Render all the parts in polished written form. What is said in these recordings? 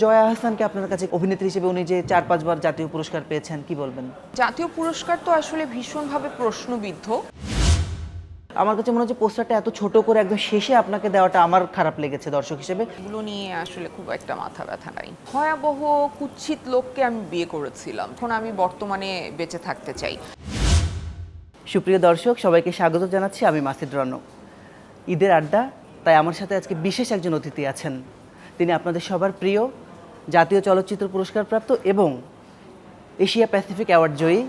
জয়া আহসানকে আপনার কাছে অভিনেত্রী হিসেবে উনি যে ৪-৫ বার জাতীয় পুরস্কার পেয়েছেন, কি বলবেন? জাতীয় পুরস্কার তো আসলে ভীষণভাবে প্রশ্নবিদ্ধ। আমার কাছে মনে হচ্ছে পোস্টারটা এত ছোট করে একদম শেষে আপনাকে দেওয়াটা আমার খারাপ লেগেছে দর্শক হিসেবে। এগুলো নিয়ে আসলে খুব একটা মাথা ব্যথা নাই। ভয়াবহ কুৎসিত লোককে আমি বিয়ে করেছিলাম, এখন আমি বর্তমানে বেঁচে থাকতে চাই। সুপ্রিয় দর্শক, সবাইকে স্বাগত জানাচ্ছি। আমি মাসিদ রনক। ঈদের আড্ডা, তাই আমার সাথে আজকে বিশেষ একজন অতিথি আছেন। তিনি আপনাদের সবার প্রিয় জাতীয় চলচ্চিত্র পুরস্কারপ্রাপ্ত এবং এশিয়া প্যাসিফিক অ্যাওয়ার্ড জয়ী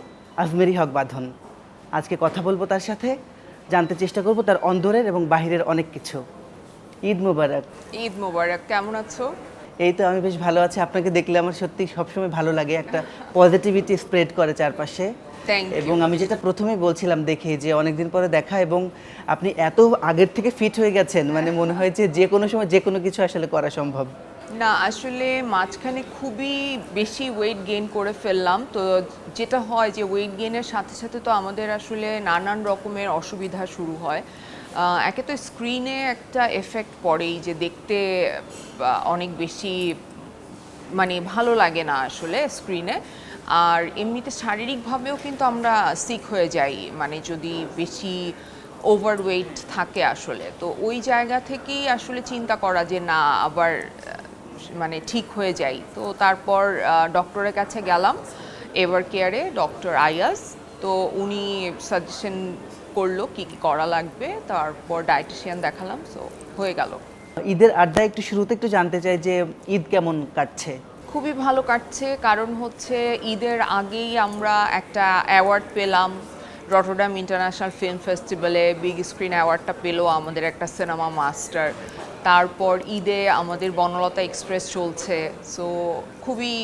আজমেরী হক বাঁধন। আজকে কথা বলবো তার সাথে, জানতে চেষ্টা করব তার অন্দরের এবং বাহিরের অনেক কিছু। ঈদ মোবারক। ঈদ মোবারক, কেমন আছো? এই তো আমি বেশ ভালো আছি। আপনাকে দেখলে আমার সত্যি সবসময় ভালো লাগে, একটা পজিটিভিটি স্প্রেড করে চারপাশে। Thank you. এবং আমি যেটা প্রথমেই বলছিলাম দেখে যে অনেকদিন পরে দেখা, এবং আপনি এত আগের থেকে ফিট হয়ে গেছেন, মানে মনে হয় যে কোনো সময় যে কোনো কিছু আসলে করা সম্ভব। না, আসলে মাঝখানে খুবই বেশি ওয়েট গেইন করে ফেললাম। তো যেটা হয় যে ওয়েট গেইনের সাথে সাথে তো আমাদের আসলে নানান রকমের অসুবিধা শুরু হয়। একে তো স্ক্রিনে একটা এফেক্ট পড়েই, যে দেখতে অনেক বেশি মানে ভালো লাগে না আসলে স্ক্রিনে। আর এমনিতে শারীরিকভাবেও কিন্তু আমরা সিক হয়ে যাই, মানে যদি বেশি ওভারওয়েট থাকে আসলে। তো ওই জায়গা থেকেই আসলে চিন্তা করা যে না, আবার মানে ঠিক হয়ে যাই। তো তারপর ডক্টরের কাছে গেলাম, এভার কেয়ারে ডক্টর আয়াস। তো উনি সাজেশন করলো কি কি করা লাগবে, তারপর ডায়েটিশিয়ান দেখালাম, সো হয়ে গেল। ঈদের আড্ডা একটু শুরুতে একটু জানতে চাই যে ঈদ কেমন কাটছে? খুবই ভালো কাটছে, কারণ হচ্ছে ঈদের আগেই আমরা একটা অ্যাওয়ার্ড পেলাম রটারডাম ইন্টারন্যাশনাল ফিল্ম ফেস্টিভ্যালে। বিগ স্ক্রিন অ্যাওয়ার্ডটা পেলো আমাদের একটা সিনেমা মাস্টার। তারপর ঈদে আমাদের বনলতা এক্সপ্রেস চলছে। সো খুবই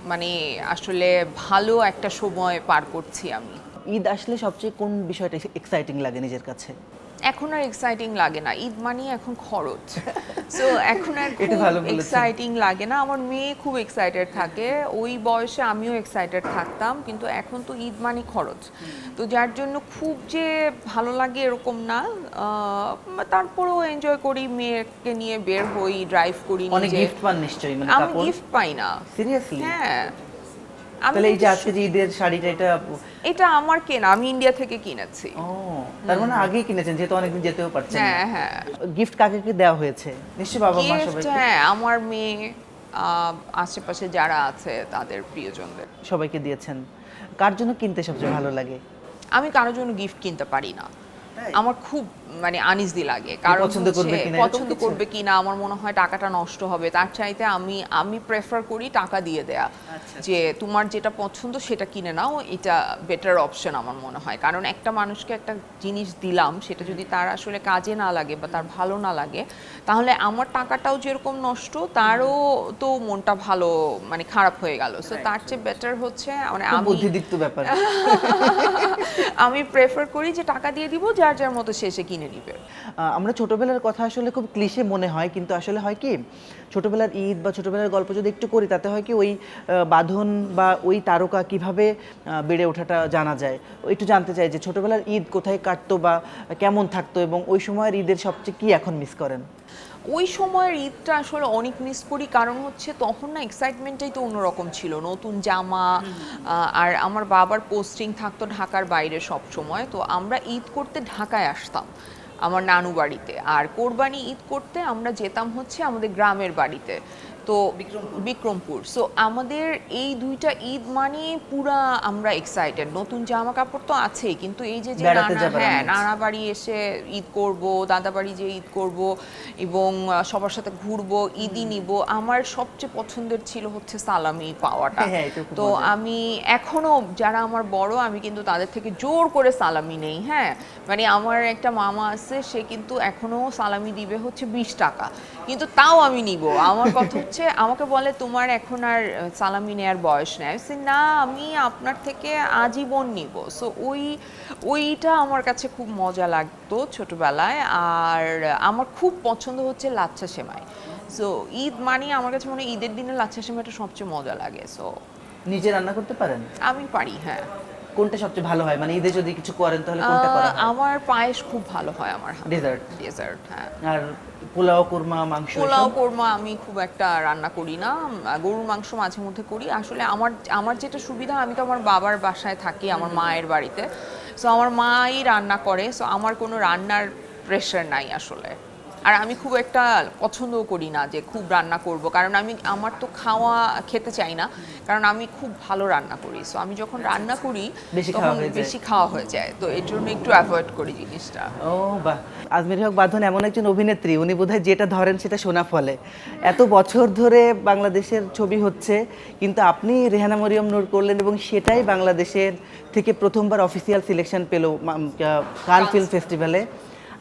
মানে আসলে ভালো একটা সময় পার করছি আমি। ঈদ আসলে সবচেয়ে কোন বিষয়টা এক্সাইটিং লাগে নিজের কাছে? এখন আর এক্সাইটিং লাগে না, ঈদ মানি এখন খরচ। সো এখন আর এটা খুব ভালো বলেছেন। এক্সাইটিং লাগে না। আমার মেয়ে খুব এক্সাইটেড থাকে, ওই বয়সে আমিও এক্সাইটেড থাকতাম, কিন্তু এখন তো ঈদ মানি খরচ। তো যার জন্য খুব যে ভালো লাগে এরকম না, তারপরেও এনজয় করি, মেয়েকে নিয়ে বের হই, ড্রাইভ করি অনেক নিজে। গিফট পান নিশ্চয়ই, মানে আমি কাপড়? গিফট পাই না। সিরিয়াসলি? হ্যাঁ, আমি তাহলে এই যে কিন্তু আজকে যে ঈদের শাড়িটা, এটা আমার কেনা, আমি ইন্ডিয়া থেকে কিনেছি। ও, তার মানে আগেই কিনেছেন, যেহেতু অনেকদিন যেতেও পারছেন না। হ্যাঁ হ্যাঁ। গিফট কাকে কি দেওয়া হয়েছে? নিশ্চয়ই বাবা মা গিফট, সবাইকে। হ্যাঁ, আমার মেয়ে, আশেপাশে যারা আছে তাদের প্রিয়জনদের। সবাইকে দিয়েছেন। কার জন্য কিনতে সবচেয়ে ভালো লাগে? আমি কারোর জন্য গিফট কিনতে পারি না। তাই? আমার খুব মানে আনইজি লাগে, কারণ পছন্দ করবে কিনা, এরকম পছন্দ কিছু? করবে কিনা, আমার মনে হয় টাকাটা নষ্ট হবে। তার চাইতে আমি প্রেফার করি টাকা দিয়ে দেয়া, আচ্ছা। যে তোমার যেটা পছন্দ সেটা কিনে নাও, এটা বেটার অপশন আমার মনে হয়। কারণ একটা মানুষকে একটা জিনিস দিলাম, সেটা যদি তার আসলে কাজে না লাগে বা তার ভালো না লাগে, তাহলে আমার টাকাটাও যেরকম নষ্ট, তারও তো মনটা ভালো মানে খারাপ হয়ে গেল। সো তার চেয়ে বেটার হচ্ছে মানে খুব আমি বুদ্ধিদীপ্ত ব্যাপার। আমি প্রেফার করি যে টাকা দিয়ে দিব, যার যার মতো শেষে কিনে নিবে। আমরা ছোটবেলার কথা আসলে খুব ক্লিশে মনে হয়, কিন্তু আসলে হয় কি, ছোটবেলার ঈদ বা ছোটবেলার গল্প যদি একটু করি, তাতে হয় কি ওই বাঁধন বা ওই তারকা কিভাবে বেড়ে ওঠাটা জানা যায়। একটু জানতে চাই যে ছোটবেলার ঈদ কোথায় কাটতো বা কেমন থাকতো, এবং ওই সময়ের ঈদের সবচেয়ে কি এখন মিস করেন? ওই সময়ের ঈদটা আসলে অনেক মিস করি, কারণ হচ্ছে তখন না এক্সাইটমেন্টটাই তো অন্যরকম ছিল, নতুন জামা। আর আমার বাবার পোস্টিং থাকতো ঢাকার বাইরে সব সময়, তো আমরা ঈদ করতে ঢাকায় আসতাম আমার নানু বাড়িতে, আর কোরবানি ঈদ করতে আমরা যেতাম হচ্ছে আমাদের গ্রামের বাড়িতে, তো বিক্রমপুর। সো আমাদের এই দুইটা ঈদ মানে পুরা আমরা এক্সাইটেড। নতুন জামা কাপড় তো আছেই, কিন্তু এই যে যে বেড়াতে নানা, যাবার হ্যাঁ, আমেজ। নানা বাড়ি এসে ঈদ করব, দাদা বাড়ি যে ঈদ করব, এবং সবার সাথে ঘুরবো, ঈদই নিব। আমার সবচেয়ে পছন্দের ছিল হচ্ছে সালামি পাওয়াটা। হ্যাঁ, এটা খুব তো মজার। আমি এখনো, যারা আমার বড়, আমি কিন্তু তাদের থেকে জোর করে সালামি নেই। হ্যাঁ, মানে আমার একটা মামা আছে, সে কিন্তু এখনো সালামি দিবে হচ্ছে 20 টাকা, কিন্তু তাও আমি নিব। আমার কথা হচ্ছে, আমাকে বলে তোমার এখন আর সালামি নেয়ার বয়স নেই। আমি বলছি, না, আমি আপনার থেকে আজীবন নিব। সো ওইটা আমার কাছে খুব মজা লাগতো ছোটবেলায়। আর আমার খুব পছন্দ হচ্ছে লাচ্ছা সেমাই। সো ঈদ মানে আমার কাছে মনে হয় ঈদের দিনে লাচ্ছা সেমাইটা সবচেয়ে মজা লাগে। সো নিজে রান্না করতে পারেন? আমি পারি, হ্যাঁ। কোনটা সবচেয়ে ভালো হয়, মানে ঈদে যদি কিছু করেন তাহলে কোনটা করা হয়? আমার পায়েস খুব ভালো হয় আমার হাতে। ডেজার্ট ডেজার্ট, হ্যাঁ। আর পোলাও, কোরমা, মাংস পোলাও এসব? কোরমা আমি খুব একটা রান্না করি না। গরুর মাংস মাঝে মধ্যে করি। আসলে আমার আমার যেটা সুবিধা, আমি তো আমার বাবার বাসায় থাকি, আমার মায়ের বাড়িতে। সো আমার মাই রান্না করে, সো আমার কোনো রান্নার প্রেশার নাই আসলে। আর আমি খুব একটা পছন্দও করি না যে খুব রান্না করব, কারণ আমার তো খেতে চাই না, কারণ আমি খুব ভালো রান্না করি। সো আমি যখন রান্না করি বেশি খাওয়া তখন হয়ে যায়। বেশি খাওয়া হয়ে যায়, তো এর জন্য একটু অ্যাভয়েড করি জিনিসটা। ও বাহ, আজমেরি হক বাঁধন এমন একজন অভিনেত্রী, উনি বোধহয় যেটা ধরেন সেটা শোনা ফলে। এত বছর ধরে বাংলাদেশের ছবি হচ্ছে, কিন্তু আপনি রেহানা মরিয়ম নূর করলেন এবং সেটাই বাংলাদেশের থেকে প্রথমবার অফিসিয়াল সিলেকশন পেল কান ফিল্ম ফেস্টিভ্যালে।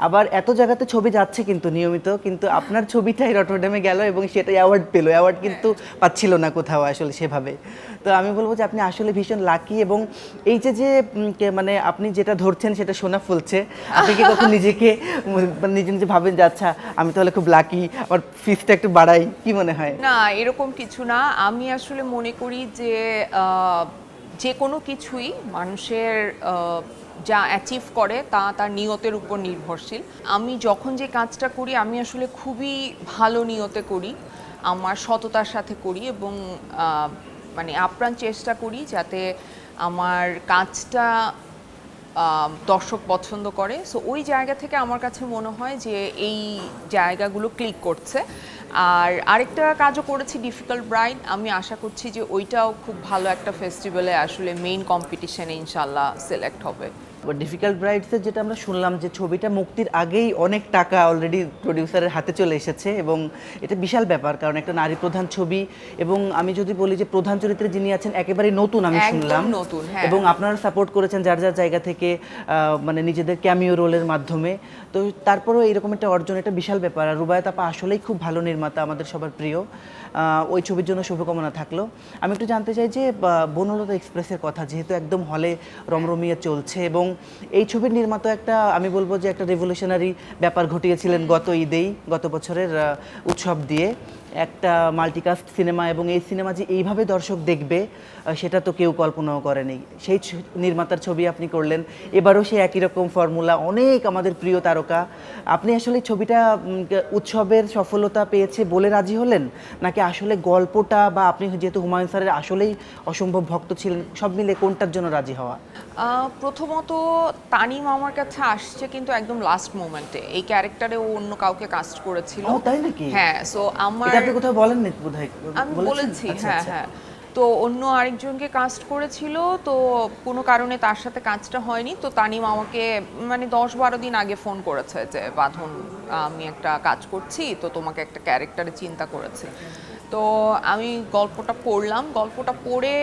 আবার এত জায়গাতে ছবি যাচ্ছে কিন্তু নিয়মিত, কিন্তু আপনার ছবিটাই রটরডামে গেল এবং সেটাই অ্যাওয়ার্ড পেল। অ্যাওয়ার্ড কিন্তু পাচ্ছিল না কোথাও আসলে সেভাবে। তো আমি বলবো যে আপনি আসলে ভীষণ লাকি, এবং এই যে মানে আপনি যেটা ধরছেন সেটা সোনা ফুলছে। আপনি কি কখন নিজেকে মানে নিজে নিজে ভাবেন যে আচ্ছা আমি তাহলে খুব লাকি, আমার ফিসটা একটু বাড়াই, কি মনে হয়? না, এরকম কিছু না। আমি আসলে মনে করি যে যে কোনো কিছুই মানুষের যা অ্যাচিভ করে তা তার নিয়তের উপর নির্ভরশীল। আমি যখন যে কাজটা করি আমি আসলে খুবই ভালো নিয়তে করি, আমার সততার সাথে করি, এবং মানে আপ্রাণ চেষ্টা করি যাতে আমার কাজটা দর্শক পছন্দ করে। সো ওই জায়গা থেকে আমার কাছে মনে হয় যে এই জায়গাগুলো ক্লিক করছে। আর আরেকটা কাজও করেছি, ডিফিকাল্ট ব্রাইড। আমি আশা করছি যে ওইটাও খুব ভালো একটা ফেস্টিভ্যালে আসলে মেইন কম্পিটিশনে ইনশাল্লাহ সিলেক্ট হবে। ডিফিকাল্ট ব্রাইডসের যেটা আমরা শুনলাম যে ছবিটা মুক্তির আগেই অনেক টাকা অলরেডি প্রডিউসারের হাতে চলে এসেছে, এবং এটা বিশাল ব্যাপার, কারণ একটা নারী প্রধান ছবি। এবং আমি যদি বলি যে প্রধান চরিত্রে যিনি আছেন একেবারেই নতুন, আমি একদম শুনলাম নতুন, হ্যাঁ। এবং আপনারা সাপোর্ট করেছেন যার যার জায়গা থেকে, মানে নিজেদের ক্যামিও রোলের মাধ্যমে। তো তারপরেও এরকম একটা অর্জন, এটা বিশাল ব্যাপার। আর রুবায়েত আপা আসলেই খুব ভালো নির্মাতা, আমাদের সবার প্রিয়। ওই ছবির জন্য শুভকামনা থাকলো। আমি একটু জানতে চাই যে বনলতা এক্সপ্রেসের কথা, যেহেতু একদম হলে রমরমিয়ে চলছে, এবং এই ছবির নির্মাতা একটা, আমি বলবো যে একটা রেভলিউশনারি ব্যাপার ঘটিয়েছিলেন গত ঈদেই, গত বছরের উৎসব দিয়ে একটা মাল্টিকাস্ট সিনেমা, এবং এই সিনেমা যে এইভাবে দর্শক দেখবে সেটা তো কেউ কল্পনাও করেনি। সেই নির্মাতার ছবি আপনি করলেন, এবারও সেই একই রকম ফর্মুলা, অনেক আমাদের প্রিয় তারকা। আপনি আসলে ছবিটা উৎসবের সফলতা পেয়েছে বলে রাজি হলেন, নাকি আসলে গল্পটা, বা আপনি যেহেতু হুমায়ুন স্যারের আসলেই অসম্ভব ভক্ত ছিলেন, সব মিলে কোনটার জন্য রাজি হওয়া? প্রথমত তানিম আমার কাছে আসছে কিন্তু একদম লাস্ট মোমেন্টে। এই ক্যারেক্টারে ও অন্য কাউকে কাস্ট করেছিল। ও তাই নাকি? হ্যাঁ, সো আমার এটা আপনি কোথাও বলেননি বোধহয়? আমি বলেছেন? বলেছি, আচ্ছা, হ্যাঁ আচ্ছা। হ্যাঁ। তো অন্য আরেকজনকে কাস্ট করেছিল, তো কোনো কারণে তার সাথে কাজটা হয়নি। তো তানিম আমাকে মানে 10-12 দিন আগে ফোন করেছে যে বাঁধন, আমি একটা কাজ করছি, তো তোমাকে একটা ক্যারেক্টারে চিন্তা করেছি। তো আমি গল্পটা পড়লাম, গল্পটা পড়ে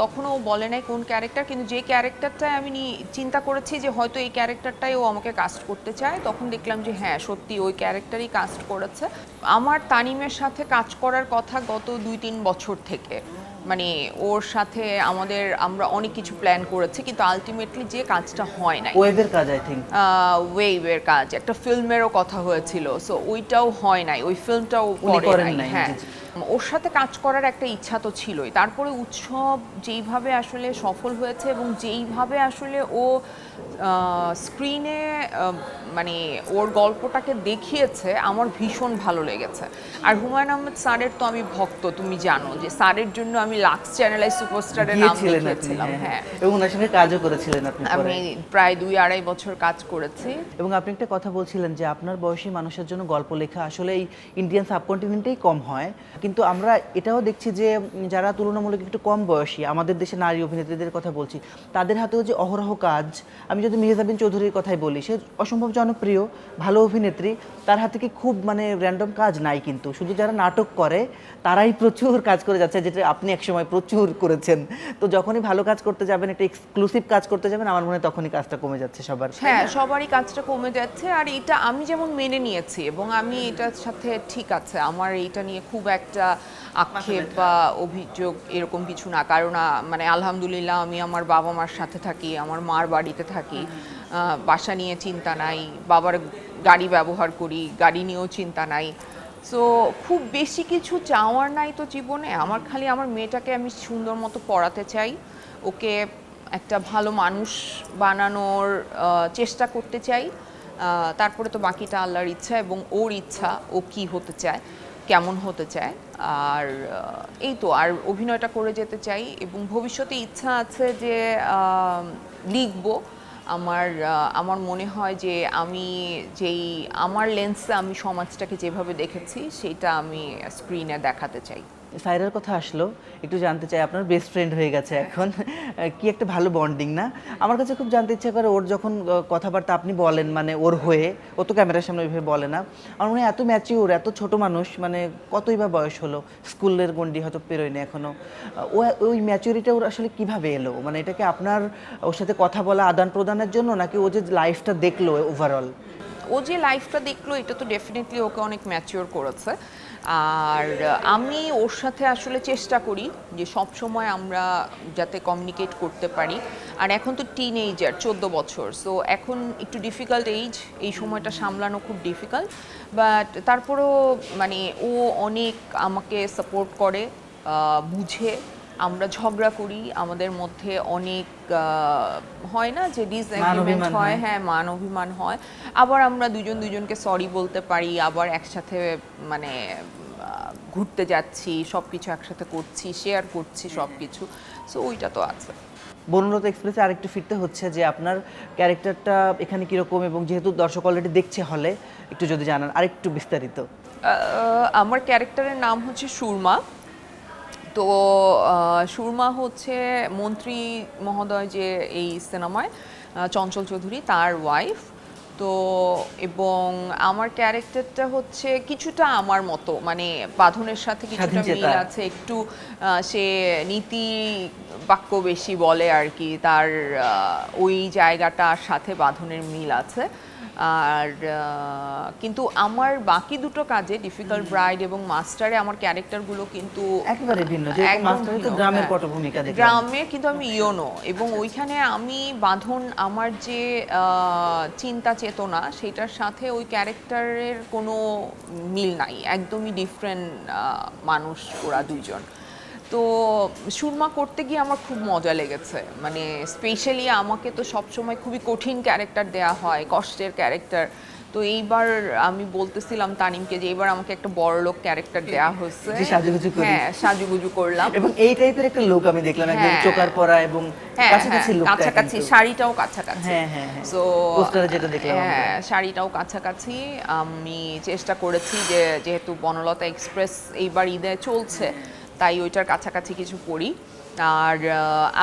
তখনও বলে নাই কোন ক্যারেক্টার, কিন্তু যে ক্যারেক্টারটাই আমি চিন্তা করেছি যে হয়তো এই ক্যারেক্টারটাই ও আমাকে কাস্ট করতে চায়, তখন দেখলাম যে হ্যাঁ সত্যি ওই ক্যারেক্টারই কাস্ট করেছে। আমার তানিমের সাথে কাজ করার কথা গত 2-3 বছর থেকে, মানে ওর সাথে আমরা অনেক কিছু প্ল্যান করেছি, কিন্তু আলটিমেটলি যে কাজটা হয় নাই। ওয়েবের কাজ আই থিঙ্ক। ওয়েভের কাজ, একটা ফিল্মেরও কথা হয়েছিল, সো ওইটাও হয় নাই, ওই ফিল্মটাও করেন নাই। হ্যাঁ, ওর সাথে কাজ করার একটা ইচ্ছা তো ছিলই। তারপরে উৎসব যেইভাবে আসলে সফল হয়েছে এবং যেইভাবে আসলে ও স্ক্রিনে মানে ওর গল্পটাকে দেখিয়েছে, আমার ভীষণ ভালো লেগেছে। আর হুমায়ুন আহমেদ স্যারের তো আমি ভক্ত, তুমি জানো যে স্যারের জন্য আমি লাক্স চ্যানেলে সুপারস্টারের নাম লিখিয়েছিলাম। হ্যাঁ, এবং ওনার সঙ্গে কাজও করেছিলেন আপনি পরে। আমি প্রায় 2-2.5 বছর কাজ করেছি। এবং আপনি একটা কথা বলছিলেন যে আপনার বয়সী মানুষের জন্য গল্প লেখা আসলে এই ইন্ডিয়ান সাবকন্টিনেন্টেই কম হয়, কিন্তু আমরা এটাও দেখছি যে যারা তুলনামূলক একটু কম বয়সী, আমাদের দেশে নারী অভিনেত্রীদের কথা বলছি, তাদের হাতেও যে অহরহ কাজ। আমি যদি মেহজাবিন চৌধুরীর কথাই বলি, সে অসম্ভব জনপ্রিয়, ভালো অভিনেত্রী, তার হাতে কি খুব মানে র্যান্ডম কাজ নাই, কিন্তু শুধু যারা নাটক করে তারাই প্রচুর কাজ করে যাচ্ছে, যেটা আপনি একসময় প্রচুর করেছেন। তো যখনই ভালো কাজ করতে যাবেন, একটা এক্সক্লুসিভ কাজ করতে যাবেন, আমার মনে হয় তখনই কাজটা কমে যাচ্ছে সবার। হ্যাঁ, সবারই কাজটা কমে যাচ্ছে। আর এটা আমি যেমন মেনে নিয়েছি, এবং আমি এটার সাথে ঠিক আছে, আমার এইটা নিয়ে খুব একটা আক্ষেপ বা অভিযোগ এরকম কিছু না। কারণ মানে আলহামদুলিল্লাহ আমি আমার বাবা মার সাথে থাকি, আমার মার বাড়িতে থাকি, বাসা নিয়ে চিন্তা নাই, বাবার গাড়ি ব্যবহার করি, গাড়ি নিয়েও চিন্তা নাই। সো খুব বেশি কিছু চাওয়ার নাই তো জীবনে। আমার খালি আমার মেয়েটাকে আমি সুন্দর মতো পড়াতে চাই, ওকে একটা ভালো মানুষ বানানোর চেষ্টা করতে চাই। তারপরে তো বাকিটা আল্লাহর ইচ্ছা এবং ওর ইচ্ছা, ও কি হতে চায়, কেমন হতে চায়। আর এই তো, আর অভিনয়টা করে যেতে চাই এবং ভবিষ্যতে ইচ্ছা আছে যে লিখবো। আমার মনে হয় যে আমি যেই আমার লেন্সে আমি সমাজটাকে যেভাবে দেখেছি সেটা আমি স্ক্রিনে দেখাতে চাই। সাইরার কথা আসলো, একটু জানতে চাই, আপনার বেস্ট ফ্রেন্ড হয়ে গেছে এখন, কি একটা ভালো বন্ডিং না? আমার কাছে খুব জানতে ইচ্ছা করে ওর যখন কথাবার্তা আপনি বলেন, মানে ওর হয়ে, ও তো ক্যামেরার সামনে ওইভাবে বলে না, আমার মনে হয় এত ম্যাচিওর, এত ছোট মানুষ, মানে কতই বা বয়স হলো, স্কুলের গন্ডি হয়তো পেরোয়নি এখনো, ও ওই ম্যাচুরিটা ওর আসলে কিভাবে এলো? মানে এটা কি আপনার ওর সাথে কথা বলা আদান প্রদানের জন্য, নাকি ও যে লাইফটা দেখলো ওভারঅল? ও যে লাইফটা দেখলো এটা তো ডেফিনেটলি ওকে অনেক ম্যাচিওর করেছে। আর আমি ওর সাথে আসলে চেষ্টা করি যে সব সময় আমরা যাতে কমিউনিকেট করতে পারি। আর এখন তো টিনেজার, 14 বছর, সো এখন একটু ডিফিকাল্ট এইজ, এই সময়টা সামলানো খুব ডিফিকাল্ট। বাট তারপরেও মানে ও অনেক আমাকে সাপোর্ট করে, বুঝে। আমরা ঝগড়া করি, আমাদের মধ্যে অনেক হয় না যে ডিসএগ্রিমেন্ট হয়, হ্যাঁ মান অভিমান হয়, আবার আমরা দুজনকে সরি বলতে পারি, আবার একসাথে মানে ঘুরতে যাচ্ছি, সব কিছু একসাথে করছি, শেয়ার করছি সব কিছু। সো ওইটা তো আছে। বনলতা এক্সপ্রেসে আরেকটু ফিরতে হচ্ছে যে আপনার ক্যারেক্টারটা এখানে কীরকম, এবং যেহেতু দর্শক অলরেডি দেখছে হলে, একটু যদি জানান আরেকটু বিস্তারিত। আমার ক্যারেক্টারের নাম হচ্ছে সুরমা। তো সুরমা হচ্ছে মন্ত্রী মহোদয় যে এই সিনেমায়, চঞ্চল চৌধুরী, তার ওয়াইফ। তো এবং আমার ক্যারেক্টারটা হচ্ছে কিছুটা আমার মতো, মানে বাঁধনের সাথে কিছুটা মিল আছে একটু। সে নীতি বাক্য বেশি বলে আর কি, তার ওই জায়গাটার সাথে বাঁধনের মিল আছে। আর কিন্তু আমার বাকি দুটো কাজে, ডিফিকাল্ট ব্রাইড এবং মাস্টারে, আমার ক্যারেক্টারগুলো কিন্তু একেবারে ভিন্ন। যে মাস্টারে তো গ্রামের পটভূমিকা দেখলাম, গ্রামে, কিন্তু আমি ইয়োনো, এবং ওইখানে আমি বাঁধন, আমার যে চিন্তা চেতনা সেটার সাথে ওই ক্যারেক্টারের কোনো মিল নাই, একদমই ডিফারেন্ট মানুষ ওরা দুইজন। তো সুরমা করতে গিয়ে আমার খুব মজা লেগেছে, মানে স্পেশালি আমাকে তো সবসময় খুবই কঠিন ক্যারেক্টার দেয়া হয়, কষ্টের ক্যারেক্টার। তো এইবার আমি বলতেছিলাম তানিমকে যে এইবার আমাকে একটা বড়লোক ক্যারেক্টার দেয়া হয়েছে, হ্যাঁ সাজুগুজু করলাম, এবং এই টাইপের একটা লুক আমি দেখলাম, একদম চোকার পরা এবং কাছাকাছি লুকটা, কাছাকাছি, শাড়িটাও কাছাকাছি, হ্যাঁ হ্যাঁ হ্যাঁ, সো পোস্টারে যেটা দেখলাম, হ্যাঁ শাড়িটাও কাছাকাছি। আমি চেষ্টা করেছি যে যেহেতু বনলতা এক্সপ্রেস এইবার ঈদে চলছে, তাই ওইটার কাছাকাছি কিছু পরি। আর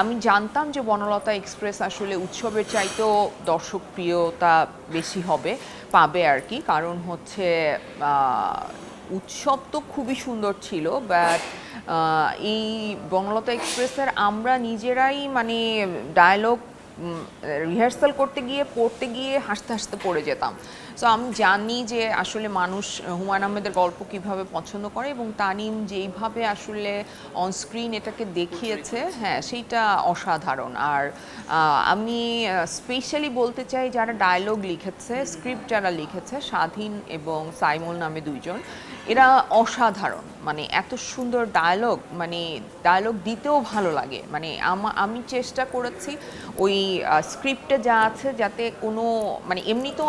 আমি জানতাম যে বনলতা এক্সপ্রেস আসলে উৎসবের চাইতেও দর্শকপ্রিয়তা বেশি পাবে আর কি, কারণ হচ্ছে উৎসব তো খুবই সুন্দর ছিল, বাট এই বনলতা এক্সপ্রেসের আমরা নিজেরাই মানে ডায়লগ রিহার্সাল করতে গিয়ে, পড়তে গিয়ে হাসতে হাসতে পড়ে যেতাম। সো আমি জানি যে আসলে মানুষ হুমায়ুন আহমেদের গল্প কিভাবে পছন্দ করে, এবং তানিম যেইভাবে আসলে অনস্ক্রিন এটাকে দেখিয়েছে, হ্যাঁ সেইটা অসাধারণ। আর আমি স্পেশালি বলতে চাই যারা ডায়লগ লিখেছে, স্ক্রিপ্ট যারা লিখেছে, স্বাধীন এবং সাইমুল নামে দুইজন, এরা অসাধারণ, মানে এত সুন্দর ডায়লগ, মানে ডায়লগ দিতেও ভালো লাগে। মানে আমি চেষ্টা করেছি ওই স্ক্রিপ্টে যা আছে যাতে কোনো মানে এমনিতেও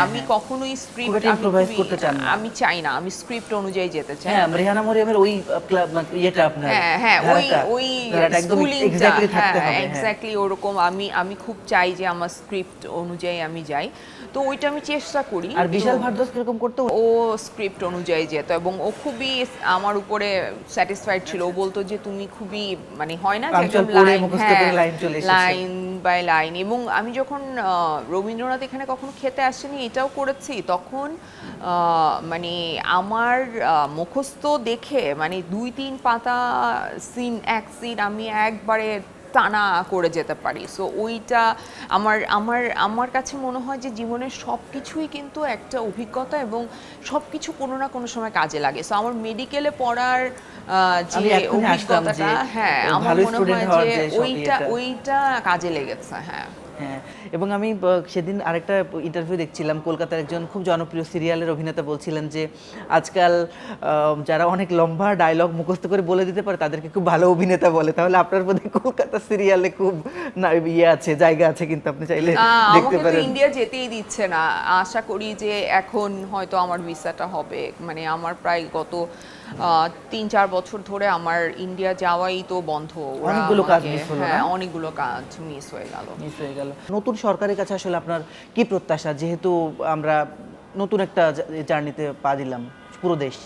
আমি কখনোই স্ক্রিপ্ট আমি চাই না, আমি স্ক্রিপ্ট অনুযায়ী যেতে চাই। হ্যাঁ, রেহানা মরিয়মের ওই ইয়েটা আপনার, হ্যাঁ ওই স্কুলিংটা, হ্যাঁ এক্স্যাক্টলি ওরকম। আমি খুব চাই যে আমার স্ক্রিপ্ট অনুযায়ী আমি যাই, তো ওইটা আমি চেষ্টা করি। আর বিশাল ভারদ্বাজ কিরকম করতো, ও স্ক্রিপ্ট অনুযায়ী যেত এবং ও খুবই আমার উপরে স্যাটিসফাইড ছিল। ও বলতো যে তুমি খুবই মানে হয় না যে একদম লাইন বাই লাইন। এবং আমি যখন রবীন্দ্রনাথ এখানে কখনো খেতে আসেনি, এটাও করেছি, তখন মানে আমার মুখস্থ দেখে মানে 2-3 পাতা এক সিন আমি একবারে টানা করে যেতে পারি। সো ওইটা আমার কাছে মনে হয় যে জীবনের সব কিছুই কিন্তু একটা অভিজ্ঞতা, এবং সব কিছু কোনো না কোনো সময় কাজে লাগে। সো আমার মেডিকেলে পড়ার যে অভিজ্ঞতাটা, হ্যাঁ আমার মনে হয় যে ওইটা কাজে লেগেছে। হ্যাঁ, হ্যাঁ, এবং আমি সেদিন আরেকটা ইন্টারভিউ দেখছিলাম, কলকাতার একজন খুব জনপ্রিয় সিরিয়ালের অভিনেতা বলছিলেন যে আজকাল যারা অনেক লম্বা ডায়লগ মুখস্থ করে বলে দিতে পারে তাদেরকে খুব ভালো অভিনেতা বলে। তাহলে আপনার বোধহয় কলকাতা সিরিয়ালে খুব ইয়ে আছে, জায়গা আছে, কিন্তু আপনি চাইলে দেখতে আমাকে তো পারেন। ইন্ডিয়া যেতেই দিচ্ছে না। আশা করি যে এখন হয়তো আমার ভিসাটা হবে, মানে আমার প্রায় গত 3-4 বছর ধরে আমার ইন্ডিয়া যাওয়াই তো বন্ধ। ওরা অনেকগুলো কাজ আমাকে- মিস হলো হ্যাঁ, না? অনেকগুলো কাজ মিস হয়ে গেল। মিস হয়ে গেল। নতুন সরকারের কাছে আসলে আপনার কি প্রত্যাশা, যেহেতু আমরা নতুন একটা জার্নিতে পা দিলাম পুরো দেশ?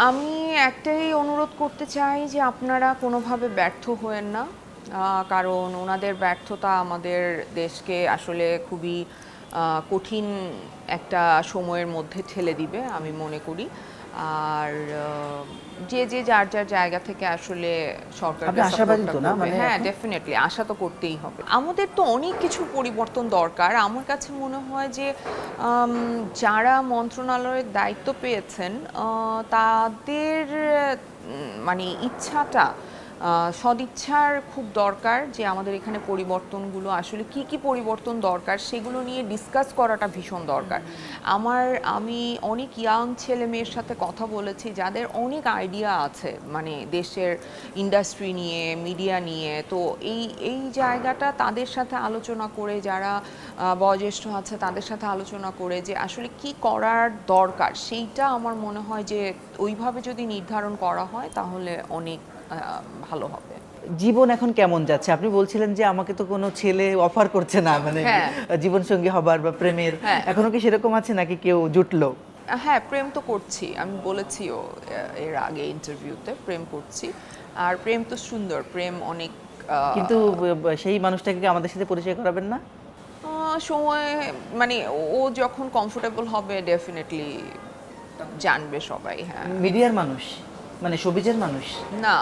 আমি একটাই অনুরোধ করতে চাই যে আপনারা কোনোভাবে ব্যর্থ হয়েন না, কারণ ওনাদের ব্যর্থতা আমাদের দেশকে আসলে খুবই কঠিন একটা সময়ের মধ্যে ঠেলে দিবে আমি মনে করি। আর যে যে যার যার জায়গা থেকে আসলে সরকারকে আপনি আশাবাদী সাপোর্টটা তো না? করবে, মানে হ্যাঁ এখন? ডেফিনেটলি আশা তো করতেই হবে। আমাদের তো অনেক কিছু পরিবর্তন দরকার। আমার কাছে মনে হয় যে যারা মন্ত্রণালয়ের দায়িত্ব পেয়েছেন তাদের মানে ইচ্ছাটা, সদিচ্ছার খুব দরকার যে আমাদের এখানে পরিবর্তনগুলো আসলে কি কি পরিবর্তন দরকার সেগুলো নিয়ে ডিসকাস করাটা ভীষণ দরকার। আমি অনেক ইয়াং ছেলে মেয়ের সাথে কথা বলেছি যাদের অনেক আইডিয়া আছে, মানে দেশের ইন্ডাস্ট্রি নিয়ে, মিডিয়া নিয়ে। তো এই জায়গাটা তাদের সাথে আলোচনা করে, যারা বয়োজ্যেষ্ঠ আছে তাদের সাথে আলোচনা করে যে আসলে কি করার দরকার, সেইটা আমার মনে হয় যে ওইভাবে যদি নির্ধারণ করা হয় তাহলে অনেক ভালো হবে। জীবন এখন কেমন যাচ্ছে? আপনি বলছিলেন যে আমাকে তো কোনো ছেলে অফার করছে না, মানে হ্যাঁ। জীবন সঙ্গী হবার বা প্রেমের, হ্যাঁ। এখনো কি সেরকম আছে নাকি কেউ জুটলো? হ্যাঁ, প্রেম তো করছি, আমি বলেছিও এর আগে ইন্টারভিউতে প্রেম করছি। আর প্রেম তো সুন্দর, প্রেম অনেক কিন্তু সেই মানুষটাকে কি আমাদের সাথে পরিচয় করাবেন না? সময়, মানে ও যখন কমফোর্টেবল হবে ডেফিনেটলি জানবে সবাই। হ্যাঁ, মিডিয়ার মানুষ, মানে শোবিজের মানুষ? না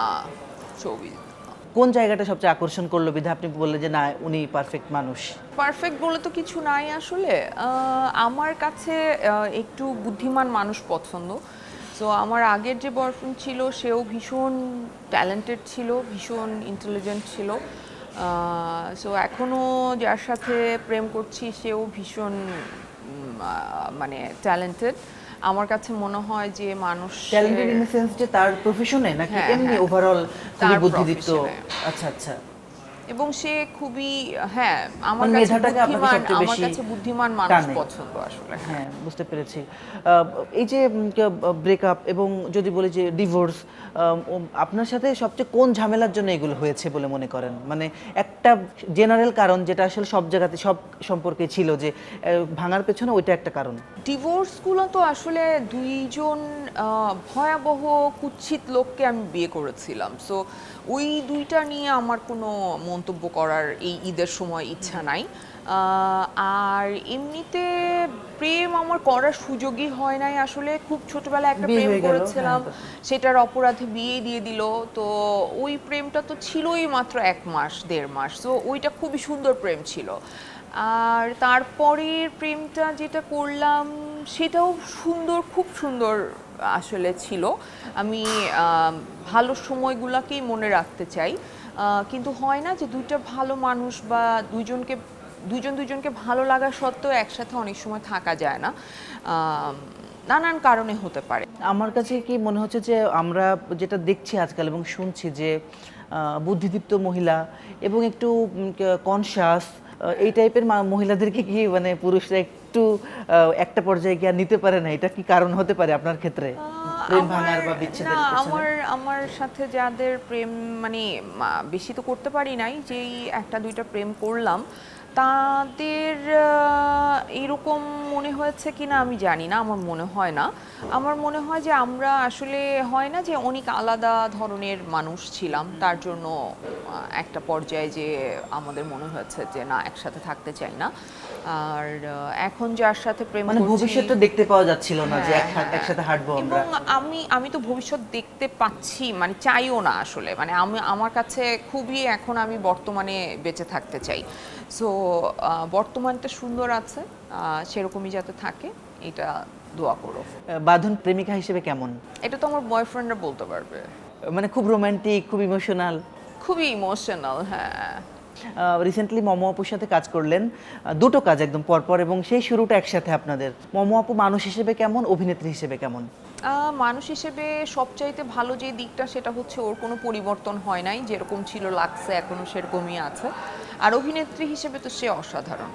ছবি কোন জায়গাটা সবচেয়ে আকর্ষণ করলো বিধা আপনি বললেন যে না উনি পারফেক্ট মানুষ? পারফেক্ট বলে তো কিছু নাই আসলে। আমার কাছে একটু বুদ্ধিমান মানুষ পছন্দ। সো আমার আগের যে বয়ফ্রেন্ড ছিল সেও ভীষণ ট্যালেন্টেড ছিল, ভীষণ ইন্টেলিজেন্ট ছিল। সো এখনও যার সাথে প্রেম করছি সেও ভীষণ মানে ট্যালেন্টেড। আমার কাছে মনে হয় যে মানুষ ট্যালেন্টেড ইন দ্য সেন্স যে তার প্রফেশনে নাকি হ্যাঁ, এমনি হ্যাঁ। ওভারঅল খুবই তার বুদ্ধিদীপ্ত? profession-এ। আচ্ছা আচ্ছা। এবং সে খুবই, হ্যাঁ, আমার মানে কাছে মেধাটাকে আপনাকে বুদ্ধিমান, সবচেয়ে আমার বেশি কাছে বুদ্ধিমান মানুষ টানে। পছন্দ আসলে। হ্যাঁ, বুঝতে পেরেছি। এই যে ব্রেকআপ এবং যদি বলি যে ডিভোর্স, আপনার সাথে সবচেয়ে কোন ঝামেলার জন্য এগুলো হয়েছে বলে মনে করেন? মানে একটা জেনারেল কারণ যেটা আসলে সব জায়গাতে সব সম্পর্কে ছিল যে ভাঙার পেছনে ওইটা একটা কারণ। ডিভোর্সগুলো তো আসলে দুইজন ভয়াবহ কুৎসিত লোককে আমি বিয়ে করেছিলাম। সো ওই দুইটা নিয়ে আমার কোনো মন্তব্য করার এই ঈদের সময় ইচ্ছা নাই। আর এমনিতে প্রেম আমার করার সুযোগই হয় নাই আসলে। খুব ছোটবেলায় একটা বিয়ে প্রেম হয়ে গেল, করেছিলাম, হ্যাঁ। সেটার অপরাধে বিয়ে দিয়ে দিল। তো ওই প্রেমটা তো ছিলই মাত্র 1 মাস 1.5 মাস। তো ওইটা খুবই সুন্দর প্রেম ছিল। আর তারপরের প্রেমটা যেটা করলাম সেটাও সুন্দর, খুব সুন্দর আসলে ছিল। আমি ভালো সময়গুলোকেই মনে রাখতে চাই। কিন্তু হয় না যে দুইটা ভালো মানুষ বা দুইজনকে ভালো লাগা সত্ত্বেও একসাথে অনেক সময় থাকা যায় না, নানান কারণে হতে পারে। আমার কাছে কি মনে হচ্ছে যে আমরা যেটা দেখছি আজকাল এবং শুনছি যে বুদ্ধিদীপ্ত মহিলা এবং একটু কনশাস এই টাইপের মহিলাদেরকে কি মানে পুরুষরা একটু একটা পর্যায়ে কি আর নিতে পারে না? এটা কি কারণ হতে পারে আপনার ক্ষেত্রে প্রেম ভাঙার বা বিচ্ছেদের না, পেছনে? আমার সাথে যাদের প্রেম, মানে বেশি তো করতে পারি নাই, যেই একটা দুইটা প্রেম করলাম তাদের এরকম মনে হয়েছে কিনা আমি জানি না, আমার মনে হয় না। আমার মনে হয় যে আমরা আসলে, হয় না যে অনেক আলাদা ধরনের মানুষ ছিলাম, তার জন্য একটা পর্যায়ে যে আমাদের মনে হয়েছে যে না, একসাথে থাকতে চাই না। আর এখন যার সাথে প্রেম মানে করছি, ভবিষ্যৎটা দেখতে পাওয়া যাচ্ছিল না যে হ্যাঁ, একসাথে হাঁটবো আমরা। এবং আমি তো ভবিষ্যৎ দেখতে পাচ্ছি, মানে চাইও না আসলে। মানে আমার কাছে খুবই, এখন আমি বর্তমানে বেঁচে থাকতে চাই। সো বর্তমানটা সুন্দর আছে, সেরকমই যাতে থাকে, এটা দোয়া করো। বাঁধন প্রেমিকা হিসেবে কেমন? এটা তো আমার বয়ফ্রেন্ডরা বলতে পারবে। মানে খুব রোমান্টিক, খুব ইমোশনাল? খুবই ইমোশনাল, হ্যাঁ। রিসেন্টলি মমো আপুর সাথে কাজ করলেন, দুটো কাজ একদম পরপর, এবং সেই শুরুটা একসাথে আপনাদের। মমো আপু মানুষ হিসেবে কেমন, অভিনেত্রী হিসেবে কেমন? মানুষ হিসেবে সবচাইতে ভালো যে দিকটা সেটা হচ্ছে ওর কোনো পরিবর্তন হয় নাই, যেরকম ছিল লাগছে এখনো সেরকমই আছে। আর অভিনেত্রী হিসেবে তো সে অসাধারণ।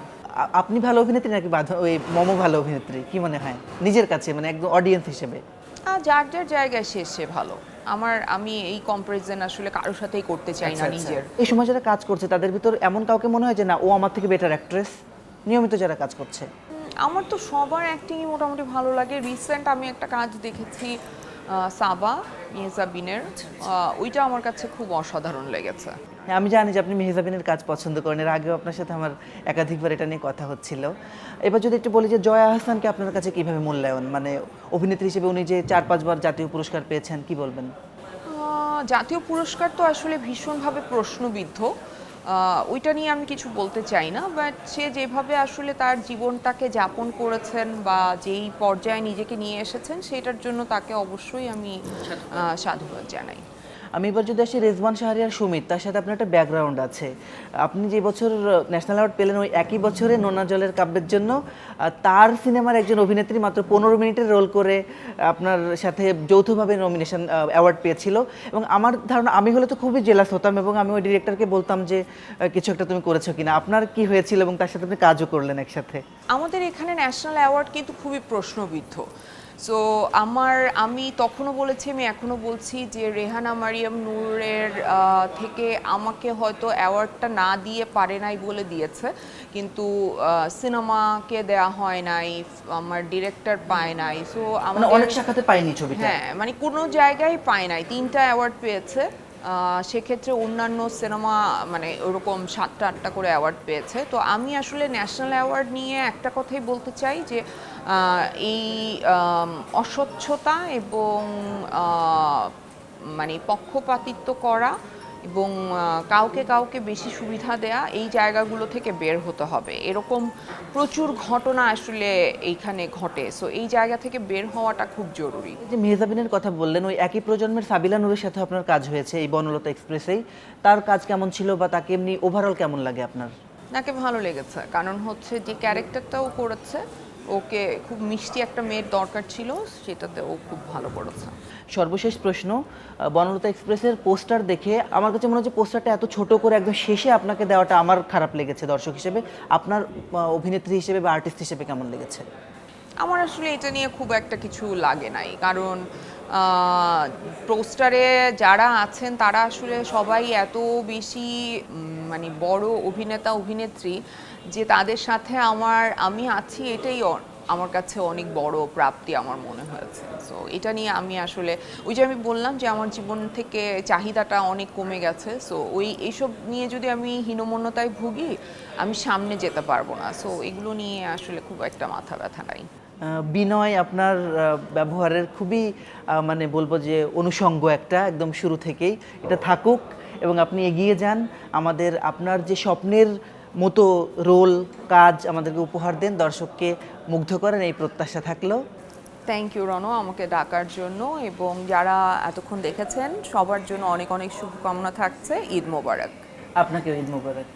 আপনি ভালো অভিনেত্রী নাকি ওই মমো ভালো অভিনেত্রী, কি মনে হয় নিজের কাছে, মানে একদম অডিয়েন্স হিসেবে? যার যার জায়গায় সে ভালো। আমি এই কম্পারিজন আসলে কারোর সাথেই করতে চাই না নিজের। এই সময় যারা কাজ করছে তাদের ভিতর এমন কাউকে মনে হয় যে না, ও আমার থেকে বেটার অ্যাক্ট্রেস, নিয়মিত যারা কাজ করছে? আমার তো সবার অ্যাক্টিংই মোটামুটি ভালো লাগে। রিসেন্ট আমি একটা কাজ দেখেছি সাবা মেহজাবিনের, ওইটা আমার কাছে খুব অসাধারণ লেগেছে। হ্যাঁ, আমি জানি যে আপনি মেহজাবিনের কাজ পছন্দ করেন, এর আগেও আপনার সাথে আমার একাধিকবার এটা নিয়ে কথা হচ্ছিল। এবার যদি একটু বলি যে জয়া আহসানকে আপনার কাছে কিভাবে মূল্যায়ন, মানে অভিনেত্রী হিসেবে উনি যে 4-5 বার জাতীয় পুরস্কার পেয়েছেন, কি বলবেন? জাতীয় পুরস্কার তো আসলে ভীষণভাবে প্রশ্নবিদ্ধ, ওইটা নিয়ে আমি কিছু বলতে চাই না, বাট সে যেভাবে আসলে তার জীবনটাকে যাপন করেছেন বা যেই পর্যায়ে নিজেকে নিয়ে এসেছেন সেটার জন্য তাকে অবশ্যই আমি সাধুবাদ জানাই। আমি এবার যদি আসি রেজওয়ান শাহরিয়ার সুমিত, তার সাথে আপনার একটা ব্যাকগ্রাউন্ড আছে। আপনি যে বছর ন্যাশনাল অ্যাওয়ার্ড পেলেন, ওই একই বছরে নোনা জলের কাব্যের জন্য তার সিনেমার একজন অভিনেত্রী মাত্র 15 মিনিটের রোল করে আপনার সাথে যৌথভাবে নমিনেশন অ্যাওয়ার্ড পেয়েছিল। এবং আমার ধারণা, আমি হলে তো খুবই জেলাস হতাম এবং আমি ওই ডিরেক্টরকে বলতাম যে কিছু একটা তুমি করেছো কিনা। আপনার কি হয়েছিল এবং তার সাথে আপনি কাজও করলেন একসাথে? আমাদের এখানে ন্যাশনাল অ্যাওয়ার্ড কিন্তু খুবই প্রশ্নবিদ্ধ। সো আমি তখনও বলেছি, আমি এখনও বলছি যে রেহানা মারিয়াম নূরের থেকে আমাকে হয়তো অ্যাওয়ার্ডটা না দিয়ে পারে নাই বলে দিয়েছে, কিন্তু সিনেমাকে দেয়া হয় নাই, আমার ডিরেক্টর পায় নাই। সো মানে অনেক শাখাতে পাইনি ছবিটা। হ্যাঁ, মানে কোনো জায়গায় পায় নাই, 3টা অ্যাওয়ার্ড পেয়েছে। সেক্ষেত্রে অন্যান্য সিনেমা মানে ওরকম 7টা-8টা করে অ্যাওয়ার্ড পেয়েছে। তো আমি আসলে ন্যাশনাল অ্যাওয়ার্ড নিয়ে একটা কথাই বলতে চাই যে এই অস্বচ্ছতা এবং মানে পক্ষপাতিত্ব করা এবং কাউকে কাউকে বেশি সুবিধা দেয়া, এই জায়গাগুলো থেকে বের হতে হবে। এরকম প্রচুর ঘটনা আসলে এইখানে ঘটে, সো এই জায়গা থেকে বের হওয়াটা খুব জরুরি। যে মেহজাবিনের কথা বললেন, ওই একই প্রজন্মের সাবিলা নূরের সাথে আপনার কাজ হয়েছে এই বনলতা এক্সপ্রেসেই। তার কাজ কেমন ছিল বা তাকে এমনি ওভারঅল কেমন লাগে আপনার? নাকে ভালো লেগেছে, কারণ হচ্ছে যে ক্যারেক্টারটাও করেছে, ওকে খুব মিষ্টি একটা মেয়ের দরকার ছিল, সেটাতে ও খুব ভালো করেছে। সর্বশেষ প্রশ্ন, বনলতা এক্সপ্রেসের পোস্টার দেখে আমার কাছে মনে হচ্ছে পোস্টারটা এত ছোট করে একদম শেষে আপনাকে দেওয়াটা আমার খারাপ লেগেছে দর্শক হিসেবে। আপনার অভিনেত্রী হিসেবে বা আর্টিস্ট হিসেবে কেমন লেগেছে? আমার আসলে এটা নিয়ে খুব একটা কিছু লাগে নাই, কারণ পোস্টারে যারা আছেন তারা আসলে সবাই এত বেশি মানে বড় অভিনেতা অভিনেত্রী যে তাদের সাথে আমি আছি, এটাই আমার কাছে অনেক বড় প্রাপ্তি আমার মনে হয়েছে। সো এটা নিয়ে আমি আসলে ওই যে আমি বললাম যে আমার জীবন থেকে চাহিদাটা অনেক কমে গেছে, সো এইসব নিয়ে যদি আমি হীনমন্যতায় ভুগি আমি সামনে যেতে পারবো না। সো এগুলো নিয়ে আসলে খুব একটা মাথা ব্যথা নাই। বিনয় আপনার ব্যবহারের খুবই মানে বলবো যে অনুষঙ্গ একটা, একদম শুরু থেকেই এটা থাকুক এবং আপনি এগিয়ে যান। আমাদের আপনার যে স্বপ্নের মতো রোল কাজ আমাদেরকে উপহার দেন, দর্শককে মুগ্ধ করেন, এই প্রত্যাশা থাকলো। থ্যাংক ইউ রনো আমাকে ডাকার জন্য, এবং যারা এতক্ষণ দেখেছেন সবার জন্য অনেক অনেক শুভকামনা থাকছে। ঈদ মোবারক। আপনাকে ঈদ মোবারক।